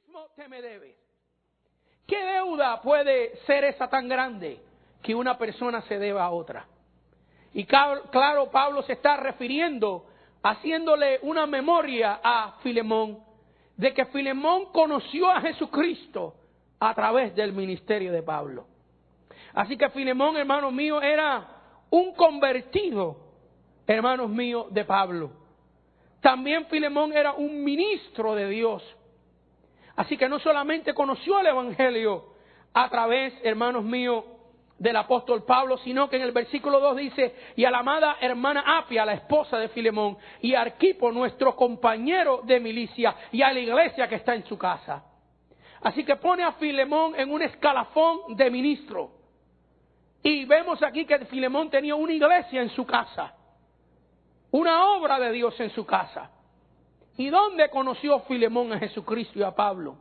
mismo te me debes. ¿Qué deuda puede ser esa tan grande que una persona se deba a otra? Y claro, Pablo se está refiriendo, haciéndole una memoria a Filemón, de que Filemón conoció a Jesucristo a través del ministerio de Pablo. Así que Filemón, hermanos míos, era un convertido, hermanos míos, de Pablo. También Filemón era un ministro de Dios. Así que no solamente conoció el Evangelio a través, hermanos míos, del apóstol Pablo, sino que en el versículo 2 dice: y a la amada hermana Apia, la esposa de Filemón, y a Arquipo, nuestro compañero de milicia, y a la iglesia que está en su casa. Así que pone a Filemón en un escalafón de ministro. Y vemos aquí que Filemón tenía una iglesia en su casa, una obra de Dios en su casa. ¿Y dónde conoció Filemón a Jesucristo y a Pablo?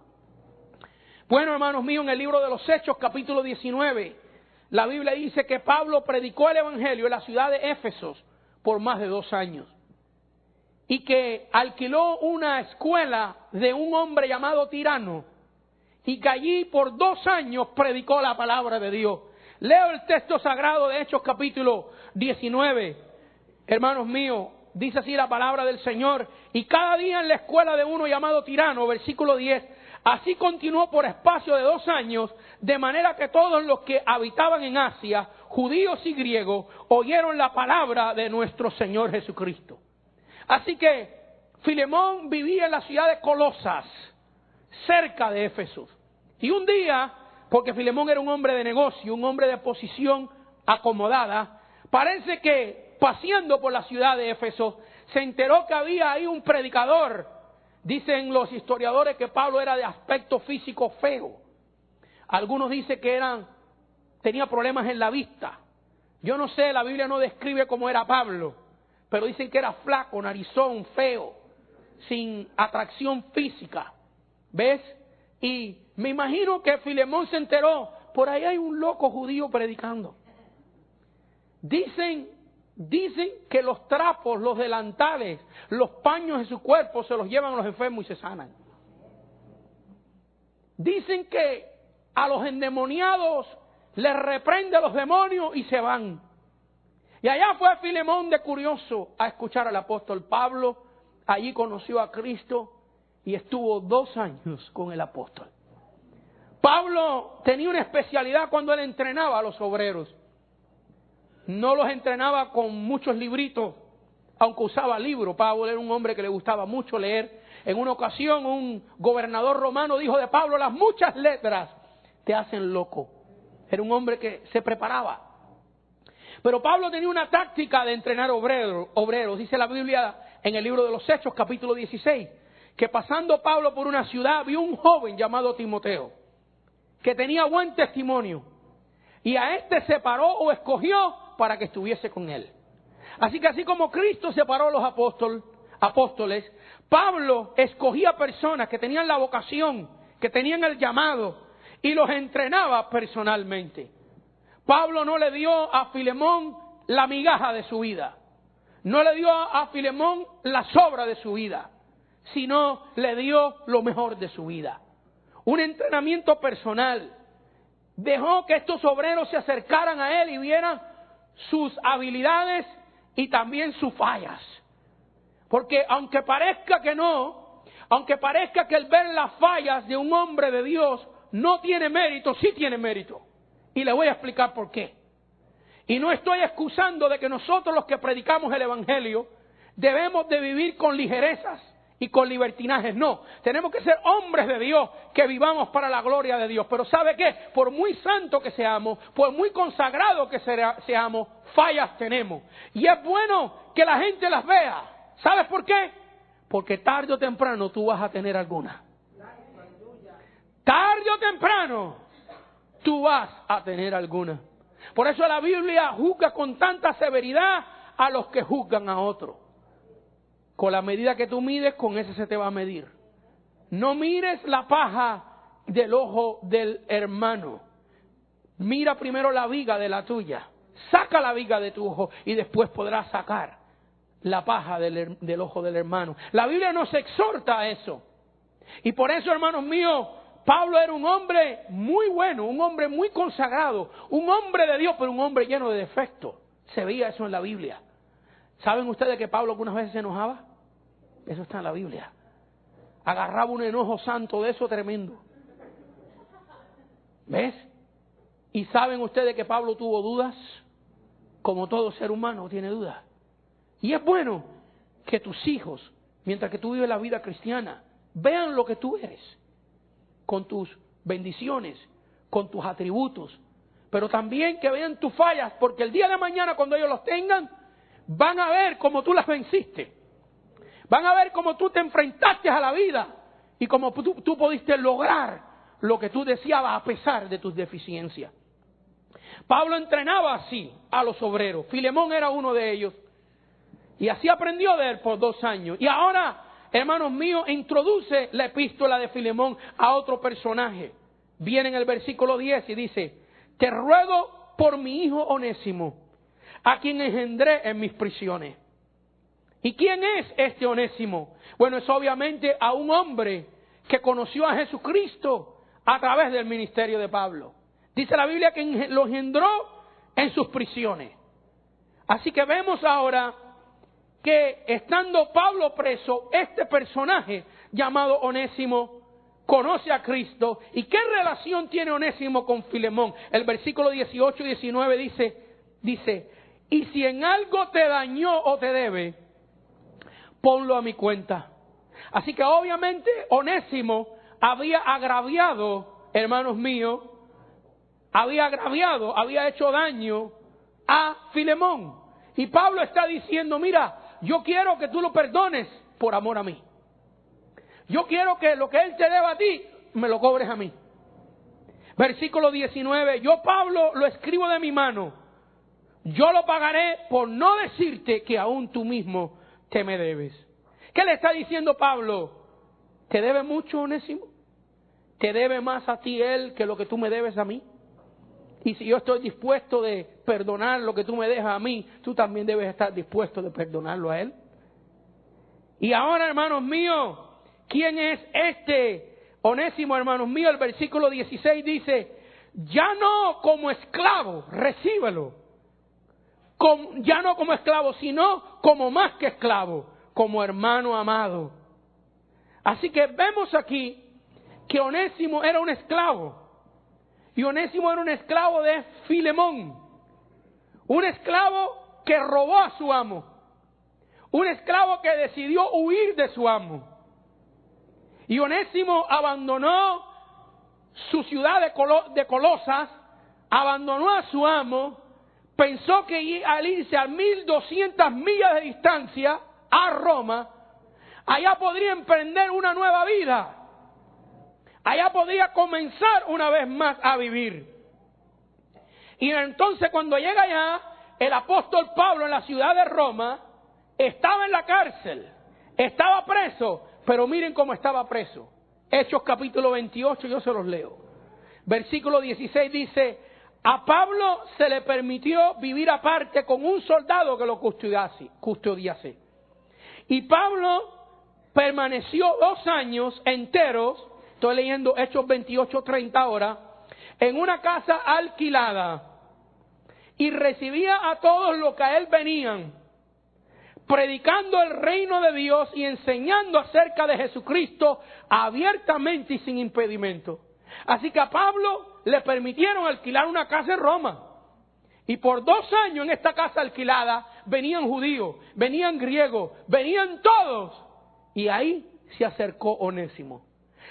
Bueno, hermanos míos, en el libro de los Hechos, capítulo 19, la Biblia dice que Pablo predicó el Evangelio en la ciudad de Éfeso por más de 2 años. Y que alquiló una escuela de un hombre llamado Tirano. Y que allí por 2 años predicó la palabra de Dios. Leo el texto sagrado de Hechos capítulo 19. Hermanos míos, dice así la palabra del Señor: y cada día en la escuela de uno llamado Tirano, versículo 10, así continuó por espacio de 2 años, de manera que todos los que habitaban en Asia, judíos y griegos, oyeron la palabra de nuestro Señor Jesucristo. Así que Filemón vivía en la ciudad de Colosas, cerca de Éfeso. Y un día, porque Filemón era un hombre de negocio, un hombre de posición acomodada, parece que paseando por la ciudad de Éfeso, se enteró que había ahí un predicador. Dicen los historiadores que Pablo era de aspecto físico feo. Algunos dicen que tenía problemas en la vista. Yo no sé, la Biblia no describe cómo era Pablo, pero dicen que era flaco, narizón, feo, sin atracción física. ¿Ves? Y me imagino que Filemón se enteró: por ahí hay un loco judío predicando. Dicen que los trapos, los delantales, los paños de su cuerpo se los llevan los enfermos y se sanan. Dicen que a los endemoniados les reprende a los demonios y se van. Y allá fue Filemón de curioso a escuchar al apóstol Pablo. Allí conoció a Cristo y estuvo 2 años con el apóstol. Pablo tenía una especialidad cuando él entrenaba a los obreros. No los entrenaba con muchos libritos, aunque usaba libros. Pablo era un hombre que le gustaba mucho leer. En una ocasión un gobernador romano dijo de Pablo: las muchas letras te hacen loco. Era un hombre que se preparaba. Pero Pablo tenía una táctica de entrenar obreros. Dice la Biblia en el libro de los Hechos, capítulo 16, que pasando Pablo por una ciudad, vio un joven llamado Timoteo, que tenía buen testimonio. Y a este separó o escogió para que estuviese con él. Así que así como Cristo separó a los apóstoles, Pablo escogía personas que tenían la vocación, que tenían el llamado, y los entrenaba personalmente. Pablo no le dio a Filemón la migaja de su vida, no le dio a Filemón la sobra de su vida, sino le dio lo mejor de su vida. Un entrenamiento personal. Dejó que estos obreros se acercaran a él y vieran sus habilidades y también sus fallas. Porque aunque parezca que no, aunque parezca que el ver las fallas de un hombre de Dios no tiene mérito, sí tiene mérito. Y le voy a explicar por qué. Y no estoy excusando de que nosotros los que predicamos el Evangelio debemos de vivir con ligerezas y con libertinajes. No, tenemos que ser hombres de Dios, que vivamos para la gloria de Dios. Pero ¿sabe qué? Por muy santo que seamos, por muy consagrado que seamos, fallas tenemos. Y es bueno que la gente las vea. ¿Sabes por qué? Porque tarde o temprano tú vas a tener alguna. Tarde o temprano tú vas a tener alguna. Por eso la Biblia juzga con tanta severidad a los que juzgan a otros. Con la medida que tú mides, con ese se te va a medir. No mires la paja del ojo del hermano. Mira primero la viga de la tuya. Saca la viga de tu ojo y después podrás sacar la paja del ojo del hermano. La Biblia nos exhorta a eso. Y por eso, hermanos míos, Pablo era un hombre muy bueno, un hombre muy consagrado, un hombre de Dios, pero un hombre lleno de defectos. Se veía eso en la Biblia. ¿Saben ustedes que Pablo algunas veces se enojaba? Eso está en la Biblia. Agarraba un enojo santo de eso tremendo. ¿Ves? ¿Y saben ustedes que Pablo tuvo dudas? Como todo ser humano tiene dudas. Y es bueno que tus hijos, mientras que tú vives la vida cristiana, vean lo que tú eres, con tus bendiciones, con tus atributos, pero también que vean tus fallas, porque el día de mañana cuando ellos los tengan, van a ver cómo tú las venciste. Van a ver cómo tú te enfrentaste a la vida y cómo tú pudiste lograr lo que tú deseabas a pesar de tus deficiencias. Pablo entrenaba así a los obreros. Filemón era uno de ellos. Y así aprendió de él por 2 años. Y ahora, hermanos míos, introduce la epístola de Filemón a otro personaje. Viene en el versículo 10 y dice: te ruego por mi hijo Onésimo, a quien engendré en mis prisiones. ¿Y quién es este Onésimo? Bueno, es obviamente a un hombre que conoció a Jesucristo a través del ministerio de Pablo. Dice la Biblia que lo engendró en sus prisiones. Así que vemos ahora que estando Pablo preso, este personaje llamado Onésimo conoce a Cristo. ¿Y qué relación tiene Onésimo con Filemón? El versículo 18 y 19 dice, y si en algo te dañó o te debe, ponlo a mi cuenta. Así que obviamente Onésimo había agraviado, hermanos míos, había hecho daño a Filemón. Y Pablo está diciendo, mira, yo quiero que tú lo perdones por amor a mí. Yo quiero que lo que él te deba a ti, me lo cobres a mí. Versículo 19, yo Pablo lo escribo de mi mano. Yo lo pagaré por no decirte que aún tú mismo te me debes. ¿Qué le está diciendo Pablo? ¿Te debe mucho, Onésimo? ¿Te debe más a ti él que lo que tú me debes a mí? Y si yo estoy dispuesto de perdonar lo que tú me dejas a mí, tú también debes estar dispuesto de perdonarlo a él. Y ahora, hermanos míos, ¿quién es este Onésimo, hermanos míos? El versículo 16 dice, ya no como esclavo, recíbelo. Ya no como esclavo, sino como más que esclavo, como hermano amado. Así que vemos aquí que Onésimo era un esclavo. Y Onésimo era un esclavo de Filemón. Un esclavo que robó a su amo. Un esclavo que decidió huir de su amo. Y Onésimo abandonó su ciudad de Colosas, abandonó a su amo, pensó que al irse a 1200 millas de distancia a Roma, allá podría emprender una nueva vida. Allá podía comenzar una vez más a vivir. Y entonces cuando llega allá, el apóstol Pablo en la ciudad de Roma, estaba en la cárcel, estaba preso, pero miren cómo estaba preso. Hechos capítulo 28, yo se los leo. Versículo 16 dice, a Pablo se le permitió vivir aparte con un soldado que lo custodiase. Y Pablo permaneció 2 años enteros, estoy leyendo Hechos 28:30 ahora, en una casa alquilada, y recibía a todos los que a él venían, predicando el reino de Dios y enseñando acerca de Jesucristo abiertamente y sin impedimento. Así que a Pablo le permitieron alquilar una casa en Roma. Y por 2 años en esta casa alquilada venían judíos, venían griegos, venían todos. Y ahí se acercó Onésimo.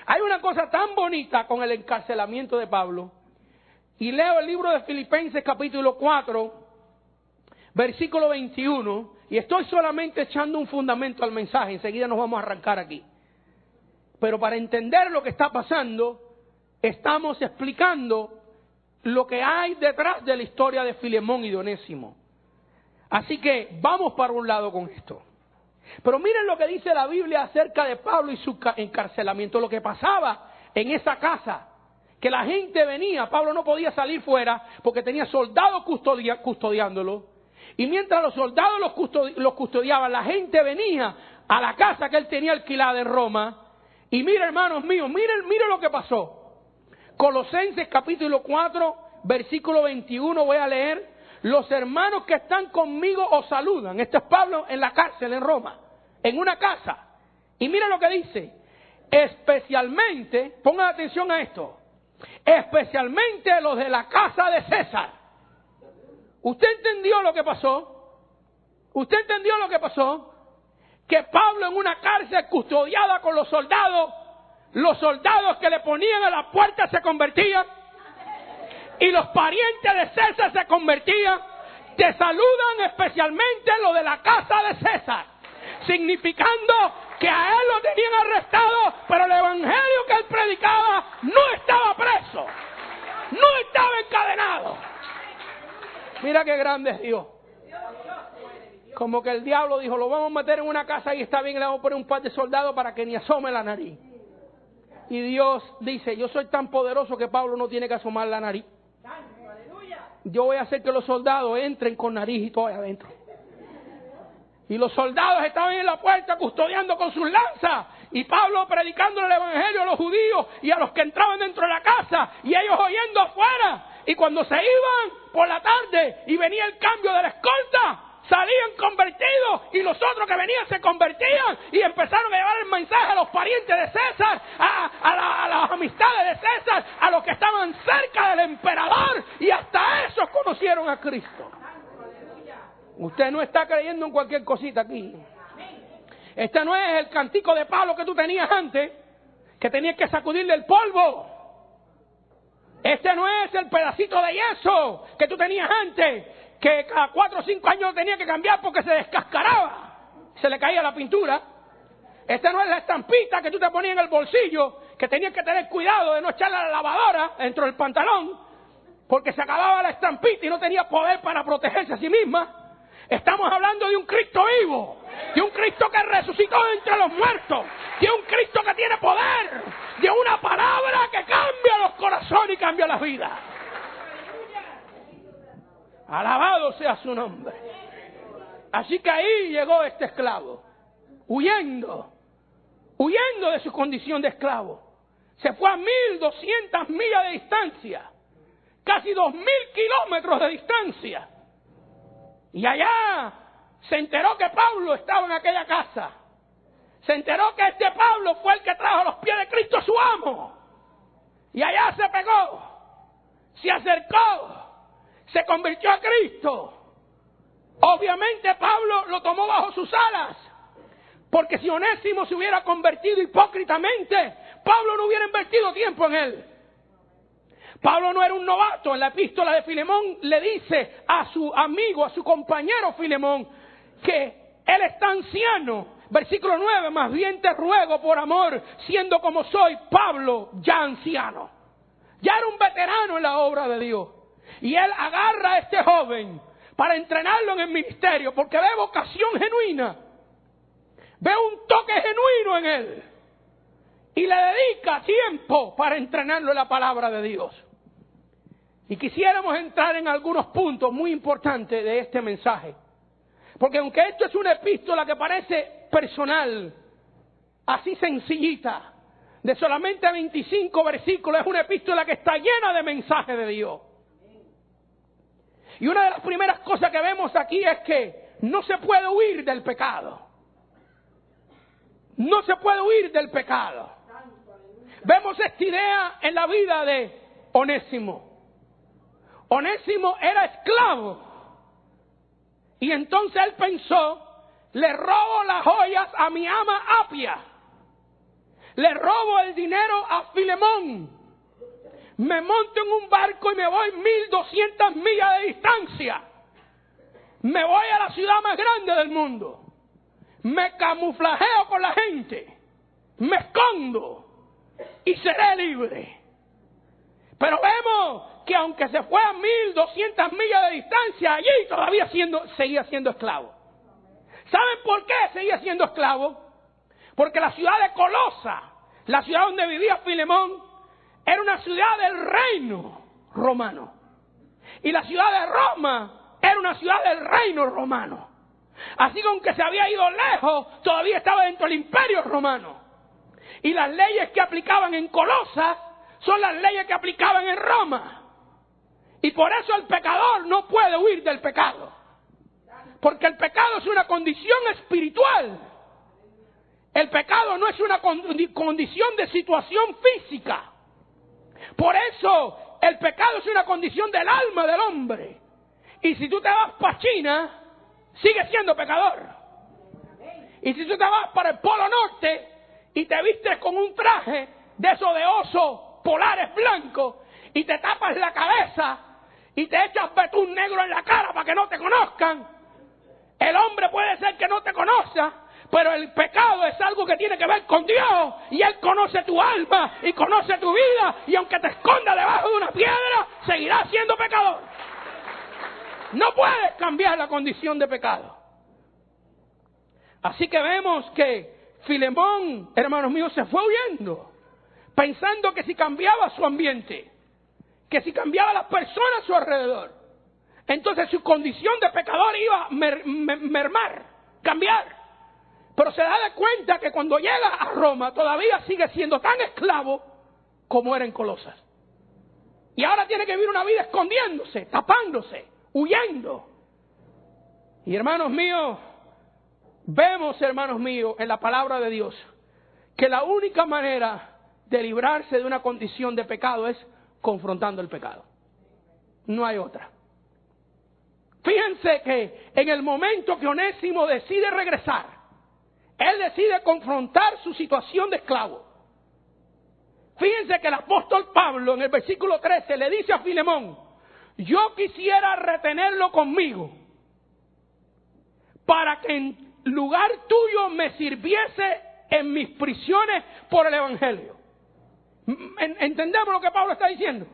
Hay una cosa tan bonita con el encarcelamiento de Pablo. Y leo el libro de Filipenses capítulo 4, versículo 21. Y estoy solamente echando un fundamento al mensaje. Enseguida nos vamos a arrancar aquí. Pero para entender lo que está pasando, estamos explicando lo que hay detrás de la historia de Filemón y de Onésimo. Así que vamos para un lado con esto. Pero miren lo que dice la Biblia acerca de Pablo y su encarcelamiento. Lo que pasaba en esa casa, que la gente venía, Pablo no podía salir fuera porque tenía soldados custodiándolo. Y mientras los soldados los custodiaban, la gente venía a la casa que él tenía alquilada en Roma Y mira, hermanos míos, miren lo que pasó. Colosenses capítulo 4, versículo 21, voy a leer. Los hermanos que están conmigo os saludan. Este es Pablo en la cárcel en Roma, en una casa. Y mira lo que dice. Especialmente, pongan atención a esto, especialmente los de la casa de César. ¿Usted entendió lo que pasó? ¿Usted entendió lo que pasó? Que Pablo en una cárcel custodiada con los soldados que le ponían a la puerta se convertían, y los parientes de César se convertían. Te saludan especialmente los de la casa de César, significando que a él lo tenían arrestado, pero el evangelio que él predicaba no estaba preso, no estaba encadenado. Mira qué grande es Dios. Como que el diablo dijo, lo vamos a meter en una casa y está bien, le vamos a poner un par de soldados para que ni asome la nariz. Y Dios dice, yo soy tan poderoso que Pablo no tiene que asomar la nariz. Yo voy a hacer que los soldados entren con nariz y todo ahí adentro. Y los soldados estaban en la puerta custodiando con sus lanzas. Y Pablo predicando el evangelio a los judíos y a los que entraban dentro de la casa. Y ellos oyendo afuera. Y cuando se iban por la tarde y venía el cambio de la escolta, salían convertidos, y los otros que venían se convertían y empezaron a llevar el mensaje a los parientes de César, a las amistades de César, a los que estaban cerca del emperador, y hasta esos conocieron a Cristo. Usted no está creyendo en cualquier cosita aquí. Este no es el cantico de palo que tú tenías antes, que tenías que sacudirle el polvo. Este no es el pedacito de yeso que tú tenías antes, que cada 4 o 5 años tenía que cambiar porque se descascaraba, se le caía la pintura. Esta no es la estampita que tú te ponías en el bolsillo, que tenías que tener cuidado de no echarla a la lavadora dentro del pantalón, porque se acababa la estampita y no tenía poder para protegerse a sí misma. Estamos hablando de un Cristo vivo, de un Cristo que resucitó entre los muertos, de un Cristo que tiene poder, de una palabra que cambia los corazones y cambia las vidas. Alabado sea su nombre. Así que ahí llegó este esclavo, huyendo de su condición de esclavo. Se fue a 1.200 millas de distancia, casi 2.000 kilómetros de distancia. Y allá se enteró que Pablo estaba en aquella casa. Se enteró que este Pablo fue el que trajo a los pies de Cristo a su amo. Y allá se pegó, se acercó, se convirtió a Cristo. Obviamente Pablo lo tomó bajo sus alas, porque si Onésimo se hubiera convertido hipócritamente, Pablo no hubiera invertido tiempo en él. Pablo no era un novato. En la epístola de Filemón le dice a su amigo, a su compañero Filemón, que él está anciano. Versículo 9, más bien te ruego por amor, siendo como soy, Pablo, ya anciano. Ya era un veterano en la obra de Dios. Y él agarra a este joven para entrenarlo en el ministerio, porque ve vocación genuina, ve un toque genuino en él, y le dedica tiempo para entrenarlo en la palabra de Dios. Y quisiéramos entrar en algunos puntos muy importantes de este mensaje, porque aunque esto es una epístola que parece personal, así sencillita, de solamente 25 versículos, es una epístola que está llena de mensajes de Dios. Y una de las primeras cosas que vemos aquí es que no se puede huir del pecado. No se puede huir del pecado. Vemos esta idea en la vida de Onésimo. Onésimo era esclavo. Y entonces él pensó, le robo las joyas a mi ama Apia. Le robo el dinero a Filemón. Me monto en un barco y me voy 1.200 millas de distancia. Me voy a la ciudad más grande del mundo. Me camuflajeo con la gente. Me escondo y seré libre. Pero vemos que aunque se fue a 1.200 millas de distancia, allí todavía seguía siendo esclavo. ¿Saben por qué seguía siendo esclavo? Porque la ciudad de Colosa, la ciudad donde vivía Filemón, era una ciudad del reino romano. Y la ciudad de Roma era una ciudad del reino romano. Así que aunque se había ido lejos, todavía estaba dentro del imperio romano. Y las leyes que aplicaban en Colosas son las leyes que aplicaban en Roma. Y por eso el pecador no puede huir del pecado. Porque el pecado es una condición espiritual. El pecado no es una condición de situación física. Por eso el pecado es una condición del alma del hombre. Y si tú te vas para China, sigues siendo pecador. Y si tú te vas para el Polo Norte y te vistes con un traje de esos de oso polares blancos y te tapas la cabeza y te echas betún negro en la cara para que no te conozcan, el hombre puede ser que no te conozca, pero el pecado es algo que tiene que ver con Dios, y Él conoce tu alma y conoce tu vida, y aunque te esconda debajo de una piedra, seguirás siendo pecador. No puedes cambiar la condición de pecado. Así que vemos que Filemón, hermanos míos, se fue huyendo, pensando que si cambiaba su ambiente, que si cambiaba las personas a su alrededor, entonces su condición de pecador iba a mermar, cambiar. Pero se da de cuenta que cuando llega a Roma todavía sigue siendo tan esclavo como era en Colosas. Y ahora tiene que vivir una vida escondiéndose, tapándose, huyendo. Y hermanos míos, vemos, hermanos míos, en la palabra de Dios, que la única manera de librarse de una condición de pecado es confrontando el pecado. No hay otra. Fíjense que en el momento que Onésimo decide regresar, él decide confrontar su situación de esclavo. Fíjense que el apóstol Pablo en el versículo 13 le dice a Filemón: yo quisiera retenerlo conmigo para que en lugar tuyo me sirviese en mis prisiones por el evangelio. ¿Entendemos lo que Pablo está diciendo?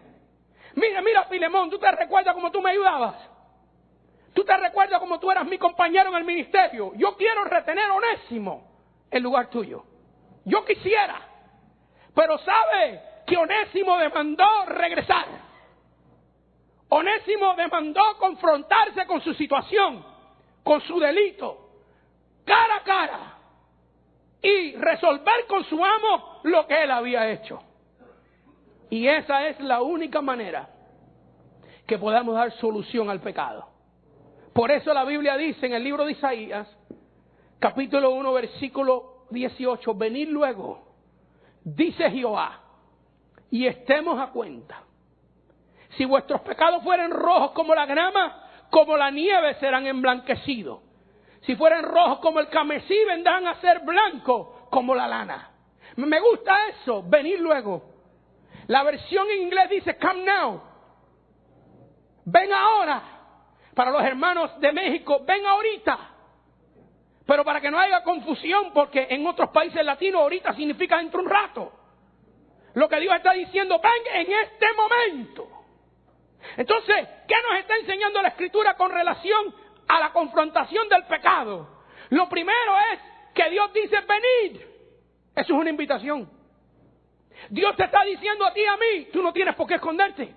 Mira Filemón, ¿tú te recuerdas cómo tú me ayudabas? ¿Tú te recuerdas cómo tú eras mi compañero en el ministerio? Yo quiero retener a Onésimo en lugar tuyo. Yo quisiera. Pero sabe que Onésimo demandó regresar. Onésimo demandó confrontarse con su situación, con su delito, cara a cara, y resolver con su amo lo que él había hecho. Y esa es la única manera que podamos dar solución al pecado. Por eso la Biblia dice en el libro de Isaías, capítulo 1, versículo 18, venid luego, dice Jehová, y estemos a cuenta. Si vuestros pecados fueren rojos como la grama, como la nieve serán emblanquecidos. Si fueren rojos como el carmesí, vendrán a ser blancos como la lana. Me gusta eso, venid luego. La versión en inglés dice come now. Ven ahora. Para los hermanos de México, ven ahorita. Pero para que no haya confusión, porque en otros países latinos ahorita significa dentro de un rato. Lo que Dios está diciendo, ven en este momento. Entonces, ¿qué nos está enseñando la Escritura con relación a la confrontación del pecado? Lo primero es que Dios dice, venid. Eso es una invitación. Dios te está diciendo a ti y a mí, tú no tienes por qué esconderte.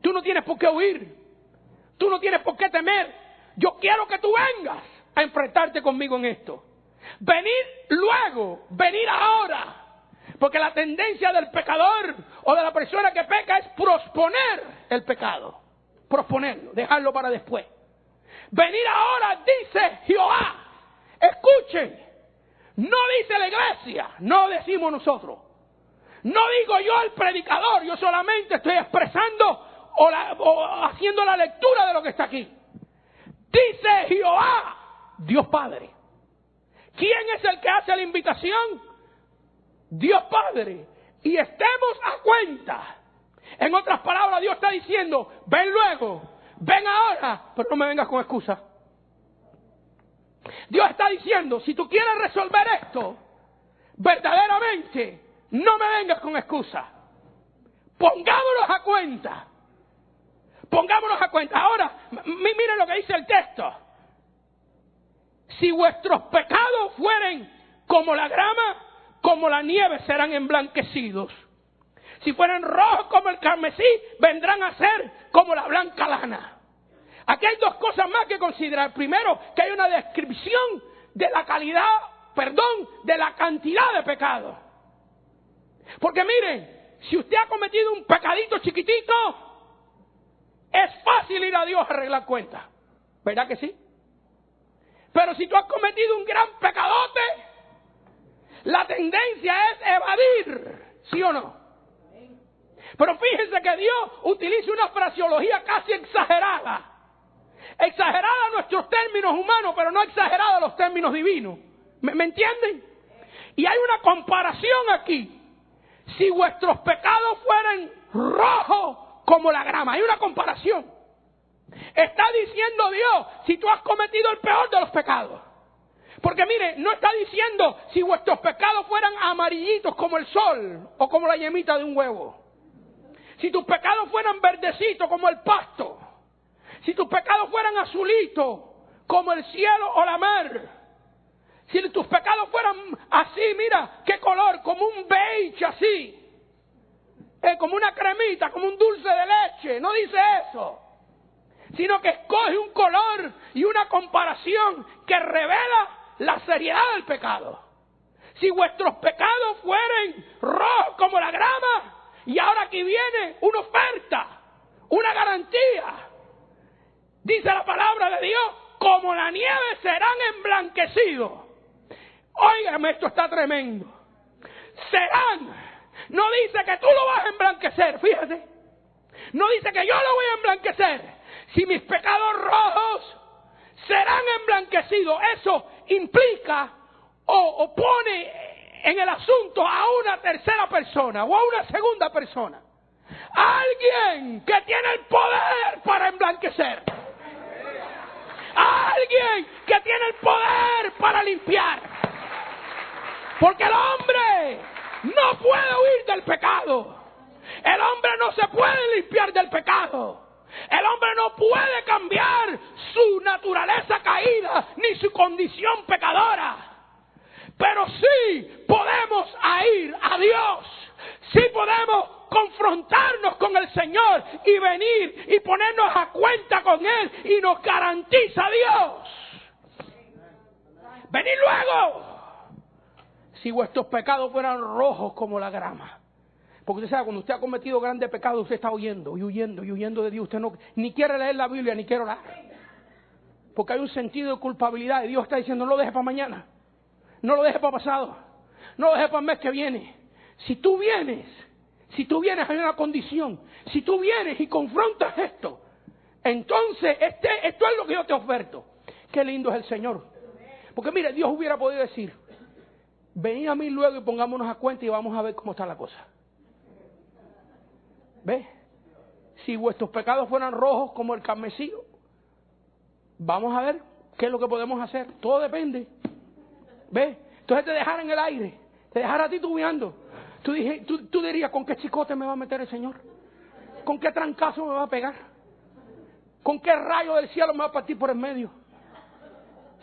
Tú no tienes por qué huir. Tú no tienes por qué temer. Yo quiero que tú vengas a enfrentarte conmigo en esto. Venir luego, venir ahora. Porque la tendencia del pecador o de la persona que peca es posponer el pecado. Posponerlo, dejarlo para después. Venir ahora, dice Jehová. Escuchen. No dice la iglesia, no decimos nosotros. No digo yo el predicador, yo solamente estoy expresando o haciendo la lectura de lo que está aquí. Dice Jehová, Dios Padre. ¿Quién es el que hace la invitación? Dios Padre. Y estemos a cuenta. En otras palabras, Dios está diciendo, ven luego, ven ahora, pero no me vengas con excusas. Dios está diciendo, si tú quieres resolver esto, verdaderamente, no me vengas con excusas. Pongámonos a cuenta. Pongámonos a cuenta. Ahora, miren lo que dice el texto. Si vuestros pecados fueren como la grama, como la nieve serán emblanquecidos. Si fueren rojos como el carmesí, vendrán a ser como la blanca lana. Aquí hay dos cosas más que considerar. Primero, que hay una descripción de la calidad, de la cantidad de pecado. Porque miren, si usted ha cometido un pecadito chiquitito, es fácil ir a Dios a arreglar cuentas. ¿Verdad que sí? Pero si tú has cometido un gran pecadote, la tendencia es evadir, ¿sí o no? Pero fíjense que Dios utiliza una fraseología casi exagerada. Exagerada a nuestros términos humanos, pero no exagerada a los términos divinos. ¿Me entienden? Y hay una comparación aquí. Si vuestros pecados fueran rojos como la grama, hay una comparación. Está diciendo Dios, si tú has cometido el peor de los pecados. Porque mire, no está diciendo si vuestros pecados fueran amarillitos como el sol o como la yemita de un huevo. Si tus pecados fueran verdecitos como el pasto. Si tus pecados fueran azulitos como el cielo o la mar. Si tus pecados fueran así, mira, qué color, como un beige así. Como una cremita, como un dulce de leche. No dice eso. Sino que escoge un color y una comparación que revela la seriedad del pecado. Si vuestros pecados fueren rojos como la grama, y ahora aquí viene una oferta, una garantía. Dice la palabra de Dios, como la nieve serán emblanquecidos. Óigame, esto está tremendo. Serán. No dice que tú lo vas a emblanquecer, fíjate. No dice que yo lo voy a emblanquecer. Si mis pecados rojos serán emblanquecidos, eso implica o pone en el asunto a una tercera persona o a una segunda persona. Alguien que tiene el poder para emblanquecer. Alguien que tiene el poder para limpiar. Porque el hombre no puede huir del pecado. El hombre no se puede limpiar del pecado. El hombre no puede cambiar su naturaleza caída ni su condición pecadora. Pero sí podemos ir a Dios. Sí podemos confrontarnos con el Señor y venir y ponernos a cuenta con Él, y nos garantiza Dios. Venid luego. Si vuestros pecados fueran rojos como la grama. Porque usted sabe, cuando usted ha cometido grandes pecados, usted está huyendo y huyendo y huyendo de Dios. Usted no, ni quiere leer la Biblia, ni quiere orar. Porque hay un sentido de culpabilidad. Y Dios está diciendo, no lo dejes para mañana. No lo dejes para pasado. No lo dejes para el mes que viene. Si tú vienes hay una condición. Si tú vienes y confrontas esto, entonces esto es lo que yo te oferto. Qué lindo es el Señor. Porque mire, Dios hubiera podido decir, venid a mí luego y pongámonos a cuenta y vamos a ver cómo está la cosa. ¿Ves? Si vuestros pecados fueran rojos como el carmesí, vamos a ver qué es lo que podemos hacer. Todo depende. ¿Ves? Entonces te dejara en el aire, te dejara titubeando. Tú dirías, ¿con qué chicote me va a meter el Señor? ¿Con qué trancazo me va a pegar? ¿Con qué rayo del cielo me va a partir por el medio?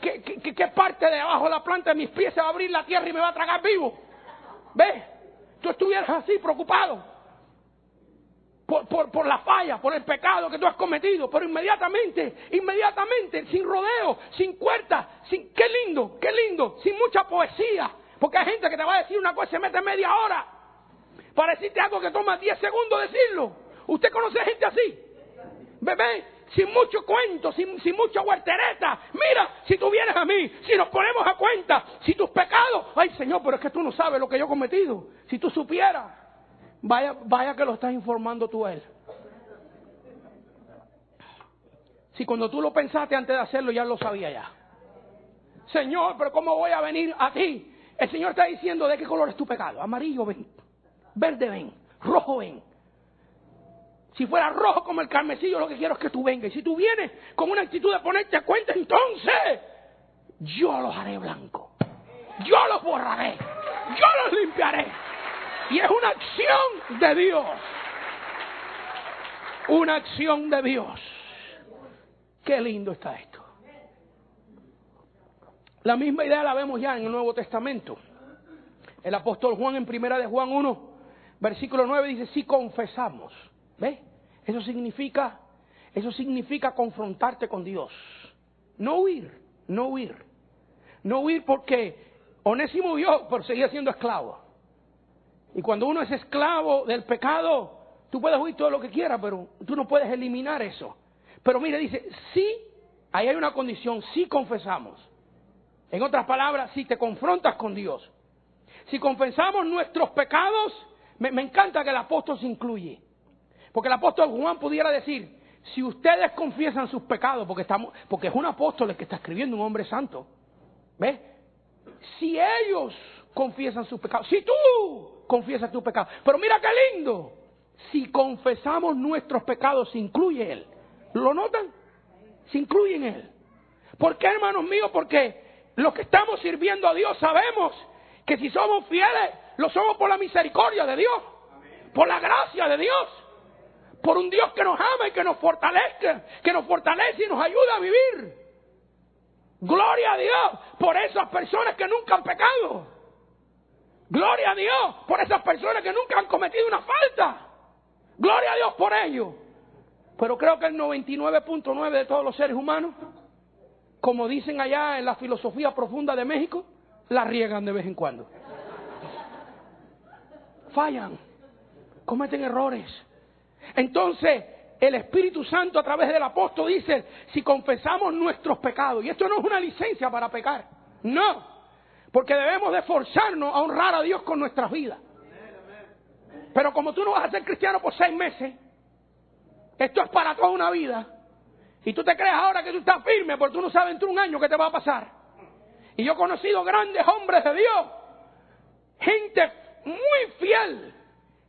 ¿Qué parte de abajo de la planta de mis pies se va a abrir la tierra y me va a tragar vivo? ¿Ves? Tú estuvieras así, preocupado. Por la falla, por el pecado que tú has cometido, pero inmediatamente, sin rodeo, sin cuerda, qué lindo, sin mucha poesía, porque hay gente que te va a decir una cosa y se mete media hora para decirte algo que toma 10 segundos decirlo. ¿Usted conoce gente así? Bebé, sin mucho cuento, sin mucha huertereta. Mira, si tú vienes a mí, si nos ponemos a cuenta, si tus pecados, ay Señor, pero es que tú no sabes lo que yo he cometido. Si tú supieras. Vaya que lo estás informando tú a Él. Si cuando tú lo pensaste antes de hacerlo, ya lo sabía ya. Señor, pero ¿cómo voy a venir a ti? El Señor está diciendo, ¿de qué color es tu pecado? Amarillo ven, verde ven, rojo ven. Si fuera rojo como el carmesí, yo lo que quiero es que tú vengas. Y si tú vienes con una actitud de ponerte a cuenta, entonces yo los haré blanco. Yo los borraré. Yo los limpiaré. Y es una acción de Dios. Una acción de Dios. Qué lindo está esto. La misma idea la vemos ya en el Nuevo Testamento. El apóstol Juan en 1 de Juan 1, versículo 9 dice, si confesamos. ¿Ves? Eso significa confrontarte con Dios. No huir. No huir porque Onésimo huyó, pero seguía siendo esclavo. Y cuando uno es esclavo del pecado, tú puedes oír todo lo que quieras, pero tú no puedes eliminar eso. Pero mire, dice, sí, ahí hay una condición, sí confesamos. En otras palabras, si te confrontas con Dios, si confesamos nuestros pecados, me encanta que el apóstol se incluye. Porque el apóstol Juan pudiera decir, si ustedes confiesan sus pecados, porque es un apóstol el que está escribiendo, un hombre santo, ¿ves? Si ellos confiesan sus pecados, si tú confiesas tus pecados, pero mira qué lindo, si confesamos nuestros pecados, se incluye Él. ¿Lo notan? Se incluye en Él. ¿Por qué, hermanos míos? Porque los que estamos sirviendo a Dios sabemos que si somos fieles, lo somos por la misericordia de Dios, por la gracia de Dios, por un Dios que nos ama y que nos fortalece y nos ayuda a vivir. Gloria a Dios por esas personas que nunca han pecado. Gloria a Dios por esas personas que nunca han cometido una falta. Gloria a Dios por ello. Pero creo que el 99.9 de todos los seres humanos, como dicen allá en la filosofía profunda de México, la riegan de vez en cuando. Fallan, cometen errores. Entonces, el Espíritu Santo a través del apóstol dice, si confesamos nuestros pecados, y esto no es una licencia para pecar, no, porque debemos de esforzarnos a honrar a Dios con nuestras vidas. Pero como tú no vas a ser cristiano por 6 meses, esto es para toda una vida, y tú te crees ahora que tú estás firme, porque tú no sabes dentro de un año qué te va a pasar. Y yo he conocido grandes hombres de Dios, gente muy fiel,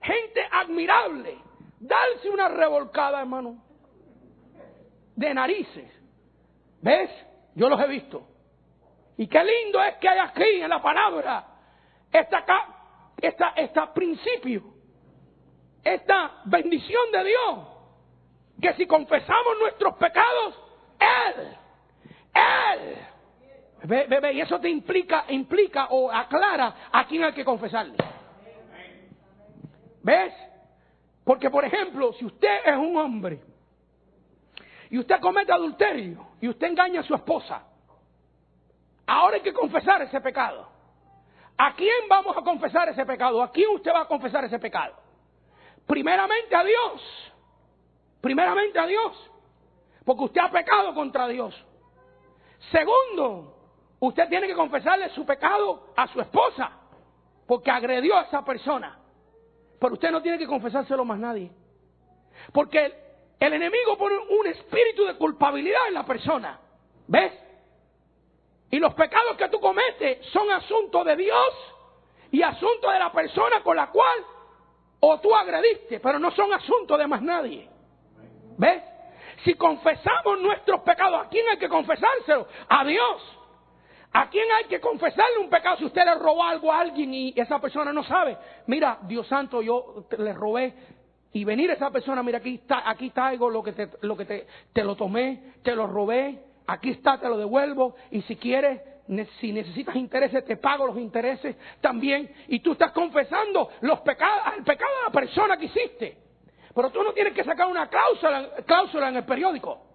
gente admirable, darse una revolcada, hermano, de narices. ¿Ves? Yo los he visto. Y qué lindo es que hay aquí en la palabra esta principio, esta bendición de Dios, que si confesamos nuestros pecados, Él, y eso te implica o aclara a quién hay que confesarle. ¿Ves? Porque, por ejemplo, si usted es un hombre y usted comete adulterio y usted engaña a su esposa, ahora hay que confesar ese pecado. ¿A quién vamos a confesar ese pecado? ¿A quién usted va a confesar ese pecado? Primeramente a Dios. Primeramente a Dios. Porque usted ha pecado contra Dios. Segundo, usted tiene que confesarle su pecado a su esposa, porque agredió a esa persona. Pero usted no tiene que confesárselo más nadie. Porque el enemigo pone un espíritu de culpabilidad en la persona. ¿Ves? Y los pecados que tú cometes son asunto de Dios y asunto de la persona con la cual o tú agrediste, pero no son asunto de más nadie. ¿Ves? Si confesamos nuestros pecados, ¿a quién hay que confesárselo? A Dios. ¿A quién hay que confesarle un pecado si usted le robó algo a alguien y esa persona no sabe? Mira, Dios santo, yo le robé. Y venir esa persona, mira, aquí traigo lo que te lo tomé, te lo robé, aquí está, te lo devuelvo. Y si quieres, si necesitas intereses, te pago los intereses también. Y tú estás confesando el pecado de la persona que hiciste. Pero tú no tienes que sacar una cláusula en el periódico.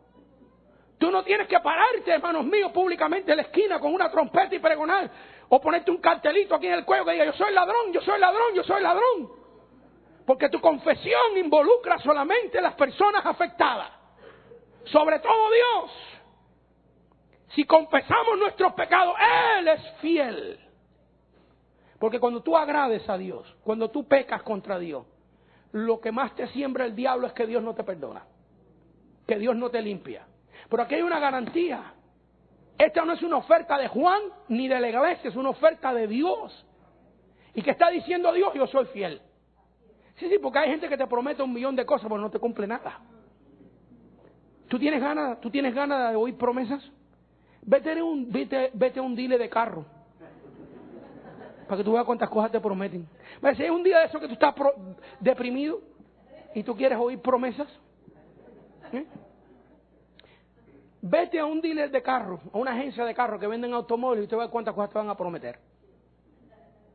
Tú no tienes que pararte, hermanos míos, públicamente en la esquina con una trompeta y pregonar. O ponerte un cartelito aquí en el cuello que diga, yo soy ladrón, yo soy ladrón, yo soy ladrón. Porque tu confesión involucra solamente a las personas afectadas. Sobre todo Dios. Si confesamos nuestros pecados, Él es fiel. Porque cuando tú agrades a Dios, cuando tú pecas contra Dios, lo que más te siembra el diablo es que Dios no te perdona, que Dios no te limpia. Pero aquí hay una garantía. Esta no es una oferta de Juan ni de la iglesia, es una oferta de Dios. ¿Y que está diciendo Dios? Yo soy fiel. Sí, porque hay gente que te promete 1.000.000 de cosas, pero no te cumple nada. ¿Tú tienes ganas de oír promesas? Vete a un dealer de carro, para que tú veas cuántas cosas te prometen. Si hay un día de eso que tú estás deprimido y tú quieres oír promesas, vete a un dealer de carro, a una agencia de carro que venden automóviles y usted ve cuántas cosas te van a prometer.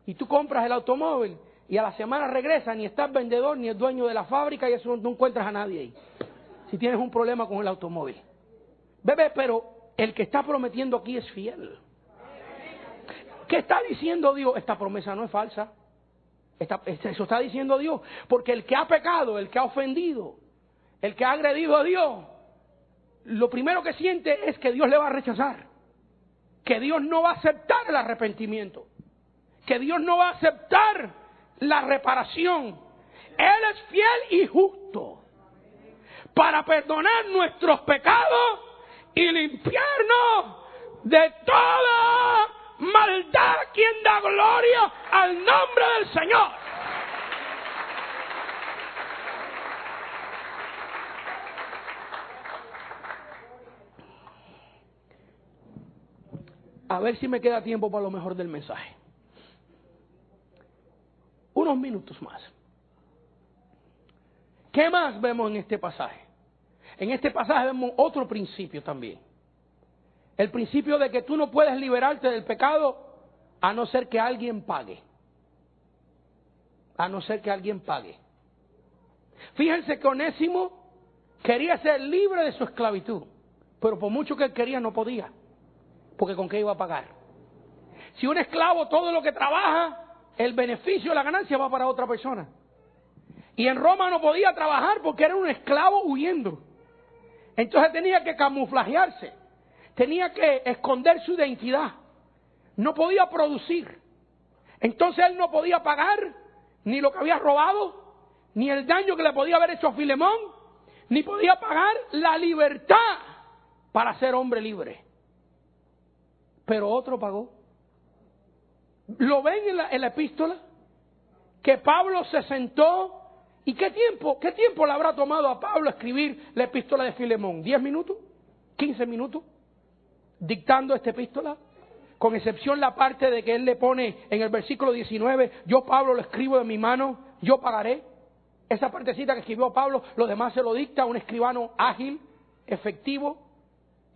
Y tú compras el automóvil y a la semana regresas, ni estás vendedor ni el dueño de la fábrica y eso no encuentras a nadie ahí. Si tienes un problema con el automóvil. Pero el que está prometiendo aquí es fiel. ¿Qué está diciendo Dios? Esta promesa no es falsa. Eso está diciendo Dios. Porque el que ha pecado, el que ha ofendido, el que ha agredido a Dios, lo primero que siente es que Dios le va a rechazar. Que Dios no va a aceptar el arrepentimiento. Que Dios no va a aceptar la reparación. Él es fiel y justo para perdonar nuestros pecados y limpiarnos de toda maldad. Quien da gloria al nombre del Señor. A ver si me queda tiempo para lo mejor del mensaje. Unos minutos más. ¿Qué más vemos en este pasaje? En este pasaje vemos otro principio también. El principio de que tú no puedes liberarte del pecado a no ser que alguien pague. A no ser que alguien pague. Fíjense que Onésimo quería ser libre de su esclavitud, pero por mucho que él quería no podía, porque ¿con qué iba a pagar? Si un esclavo todo lo que trabaja, el beneficio, la ganancia va para otra persona. Y en Roma no podía trabajar porque era un esclavo huyendo. Entonces tenía que camuflajearse, tenía que esconder su identidad, no podía producir. Entonces él no podía pagar ni lo que había robado, ni el daño que le podía haber hecho a Filemón, ni podía pagar la libertad para ser hombre libre. Pero otro pagó. ¿Lo ven en la epístola? Que Pablo se sentó. ¿Y qué tiempo le habrá tomado a Pablo escribir la epístola de Filemón? ¿10 minutos? ¿15 minutos? Dictando esta epístola. Con excepción la parte de que él le pone en el versículo 19, yo Pablo lo escribo de mi mano, yo pagaré. Esa partecita que escribió Pablo, lo demás se lo dicta un escribano ágil, efectivo.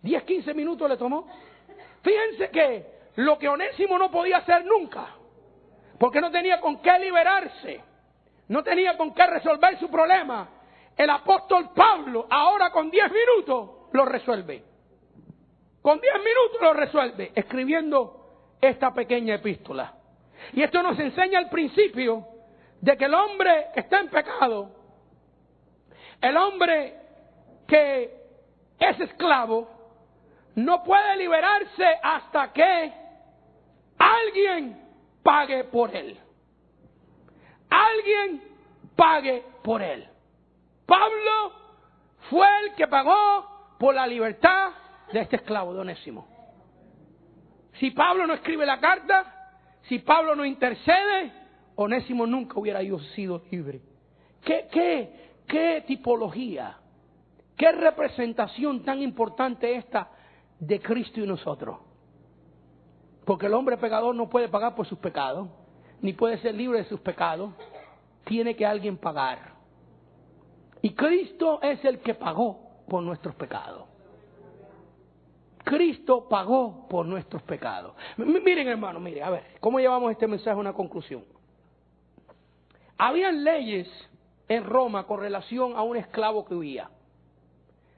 10, 15 minutos le tomó. Fíjense que lo que Onésimo no podía hacer nunca, porque no tenía con qué liberarse, no tenía con qué resolver su problema, el apóstol Pablo ahora con 10 minutos lo resuelve. Con 10 minutos lo resuelve, escribiendo esta pequeña epístola. Y esto nos enseña el principio de que el hombre que está en pecado, el hombre que es esclavo, no puede liberarse hasta que alguien pague por él. Alguien pague por él. Pablo fue el que pagó por la libertad de este esclavo de Onésimo. Si Pablo no escribe la carta, si Pablo no intercede, Onésimo nunca hubiera sido libre. ¿Qué tipología, qué representación tan importante esta de Cristo y nosotros? Porque el hombre pecador no puede pagar por sus pecados, ni puede ser libre de sus pecados. Tiene que alguien pagar. Y Cristo es el que pagó por nuestros pecados. Cristo pagó por nuestros pecados. Miren, hermano, miren, a ver, ¿cómo llevamos este mensaje a una conclusión? Habían leyes en Roma con relación a un esclavo que huía.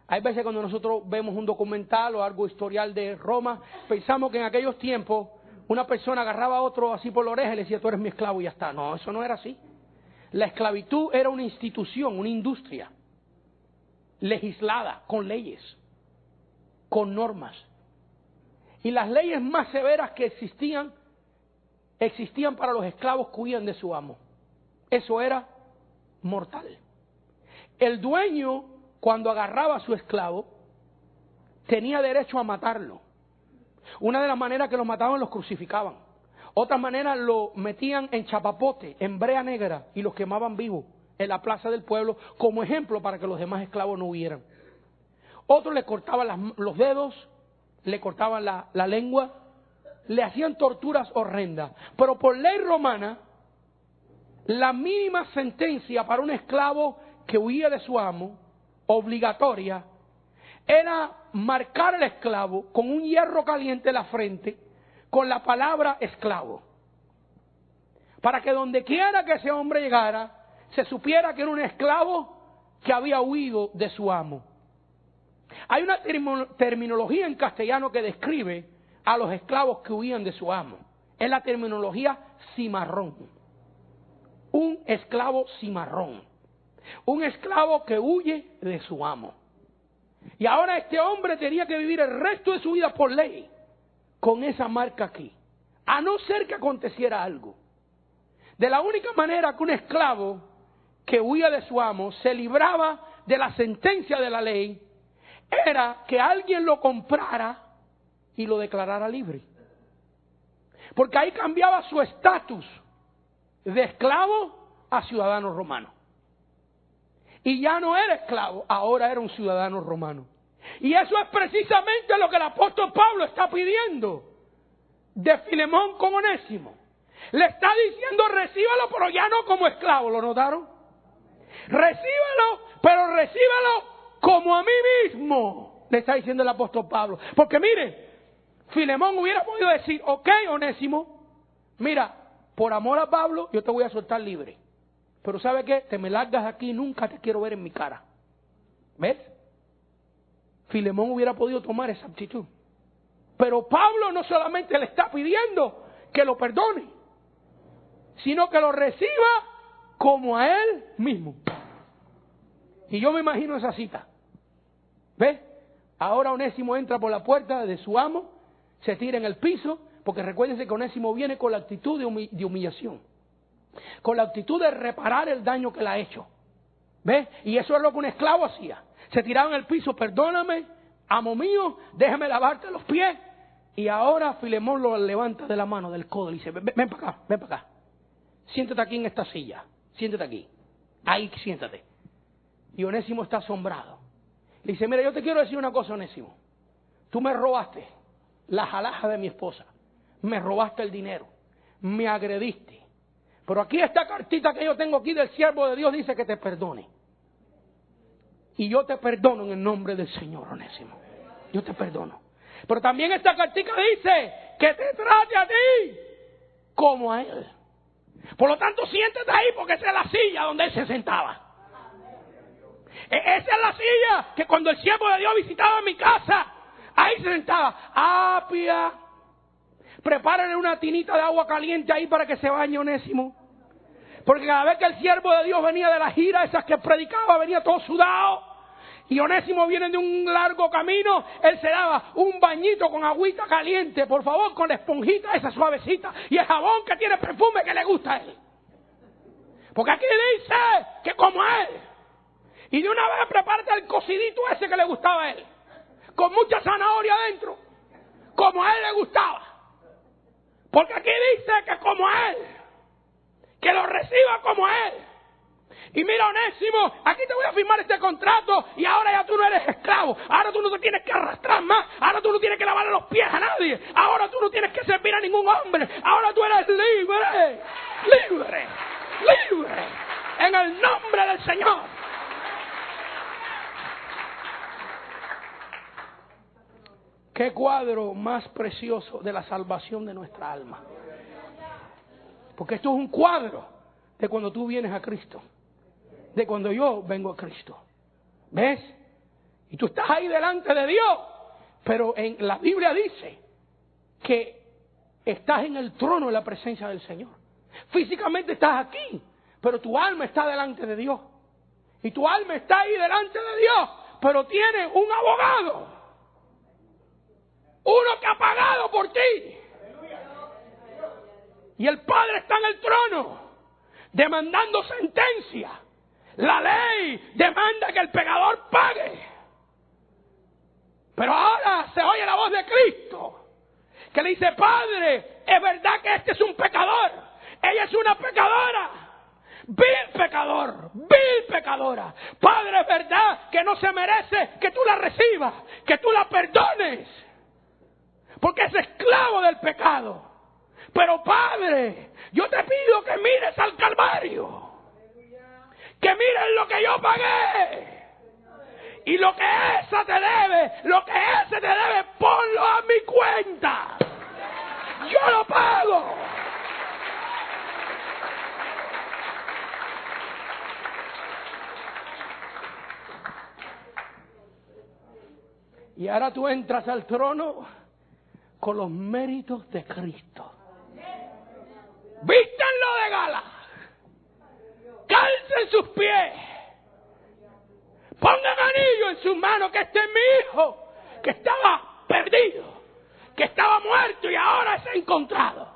Hay veces cuando nosotros vemos un documental o algo historial de Roma, pensamos que en aquellos tiempos una persona agarraba a otro así por la oreja y le decía, tú eres mi esclavo y ya está. No, eso no era así. La esclavitud era una institución, una industria legislada con leyes, con normas. Y las leyes más severas que existían para los esclavos que huían de su amo. Eso era mortal. El dueño, cuando agarraba a su esclavo, tenía derecho a matarlo. Una de las maneras que los mataban, los crucificaban. Otra manera, lo metían en chapapote, en brea negra, y los quemaban vivos en la plaza del pueblo, como ejemplo para que los demás esclavos no hubieran. Otros le cortaban los dedos, le cortaban la lengua, le hacían torturas horrendas. Pero por ley romana, la mínima sentencia para un esclavo que huía de su amo, obligatoria, era marcar al esclavo con un hierro caliente en la frente con la palabra esclavo, para que donde quiera que ese hombre llegara se supiera que era un esclavo que había huido de su amo. Hay una terminología en castellano que describe a los esclavos que huían de su amo. Es la terminología cimarrón. un esclavo cimarrón, un esclavo que huye de su amo. Y ahora este hombre tenía que vivir el resto de su vida por ley con esa marca aquí, a no ser que aconteciera algo. De la única manera que un esclavo que huía de su amo se libraba de la sentencia de la ley era que alguien lo comprara y lo declarara libre. Porque ahí cambiaba su estatus de esclavo a ciudadano romano. Y ya no era esclavo, ahora era un ciudadano romano. Y eso es precisamente lo que el apóstol Pablo está pidiendo de Filemón con Onésimo. Le está diciendo, recíbalo, pero ya no como esclavo, ¿lo notaron? Recíbalo, pero recíbalo como a mí mismo, le está diciendo el apóstol Pablo. Porque mire, Filemón hubiera podido decir, ok, Onésimo, mira, por amor a Pablo, yo te voy a soltar libre. Pero ¿sabe qué? Te me largas aquí, nunca te quiero ver en mi cara. ¿Ves? Filemón hubiera podido tomar esa actitud. Pero Pablo no solamente le está pidiendo que lo perdone, sino que lo reciba como a él mismo. Y yo me imagino esa cita. ¿Ves? Ahora Onésimo entra por la puerta de su amo, se tira en el piso, porque recuérdense que Onésimo viene con la actitud de humillación, con la actitud de reparar el daño que le ha hecho. ¿Ves? Y eso es lo que un esclavo hacía. Se tiraba en el piso, perdóname, amo mío, déjame lavarte los pies. Y ahora Filemón lo levanta de la mano, del codo, y dice, ven para acá, ven para acá. Siéntate aquí en esta silla, siéntate aquí. Ahí siéntate. Y Onésimo está asombrado. Le dice, mira, yo te quiero decir una cosa, Onésimo. Tú me robaste las alhajas de mi esposa. Me robaste el dinero. Me agrediste. Pero aquí esta cartita que yo tengo aquí del siervo de Dios dice que te perdone. Y yo te perdono en el nombre del Señor, Onésimo. Yo te perdono. Pero también esta cartita dice que te trate a ti como a él. Por lo tanto, siéntate ahí porque esa es la silla donde él se sentaba. Esa es la silla que cuando el siervo de Dios visitaba mi casa, ahí se sentaba. Apia, prepárenle una tinita de agua caliente ahí para que se bañe Onésimo. Porque cada vez que el siervo de Dios venía de la gira, esas que predicaba, venía todo sudado. Y Onésimo viene de un largo camino, él se daba un bañito con agüita caliente, por favor, con la esponjita esa suavecita y el jabón que tiene perfume que le gusta a él. Porque aquí dice que como a él. Y de una vez prepárate el cocidito ese que le gustaba a él, con mucha zanahoria adentro, como a él le gustaba. Porque aquí dice que como a él, que lo reciba como a él. Y mira, Onésimo, aquí te voy a firmar este contrato y ahora ya tú no eres esclavo. Ahora tú no te tienes que arrastrar más. Ahora tú no tienes que lavarle los pies a nadie. Ahora tú no tienes que servir a ningún hombre. Ahora tú eres libre, libre, libre. En el nombre del Señor. Qué cuadro más precioso de la salvación de nuestra alma. Porque esto es un cuadro de cuando tú vienes a Cristo. De cuando yo vengo a Cristo. ¿Ves? Y tú estás ahí delante de Dios. Pero en la Biblia dice que estás en el trono de la presencia del Señor. Físicamente estás aquí, pero tu alma está delante de Dios. Y tu alma está ahí delante de Dios, pero tiene un abogado. Uno que ha pagado por ti. Y el Padre está en el trono, demandando sentencia. La ley demanda que el pecador pague. Pero ahora se oye la voz de Cristo, que le dice, Padre, es verdad que este es un pecador. Ella es una pecadora. Vil pecador, vil pecadora. Padre, es verdad que no se merece que tú la recibas, que tú la perdones, porque es esclavo del pecado. Pero Padre, yo te pido que mires al Calvario, que mires lo que yo pagué, y lo que esa te debe, lo que ese te debe, ponlo a mi cuenta. Yo lo pago. Y ahora tú entras al trono con los méritos de Cristo. Vístanlo de gala. besen sus pies. Pongan anillo en sus manos, que este es mi hijo, que estaba perdido, que estaba muerto y ahora es encontrado.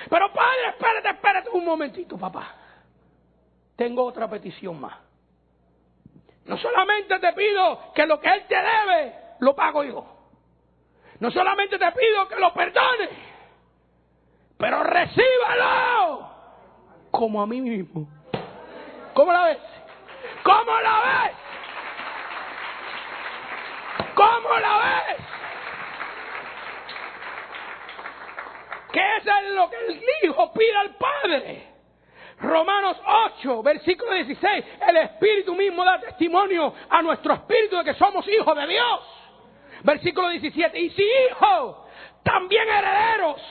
Pero padre, espérate un momentito, papá. Tengo otra petición más. No solamente te pido que lo que él te debe, lo pago yo. No solamente te pido que lo perdones, pero recíbalo como a mí mismo. ¿Cómo la ves? ¿Cómo la ves? ¿Cómo la ves? ¿Qué es lo que el Hijo pide al Padre? Romanos 8, versículo 16. El Espíritu mismo da testimonio a nuestro espíritu de que somos hijos de Dios. Versículo 17. Y si hijos, también herederos.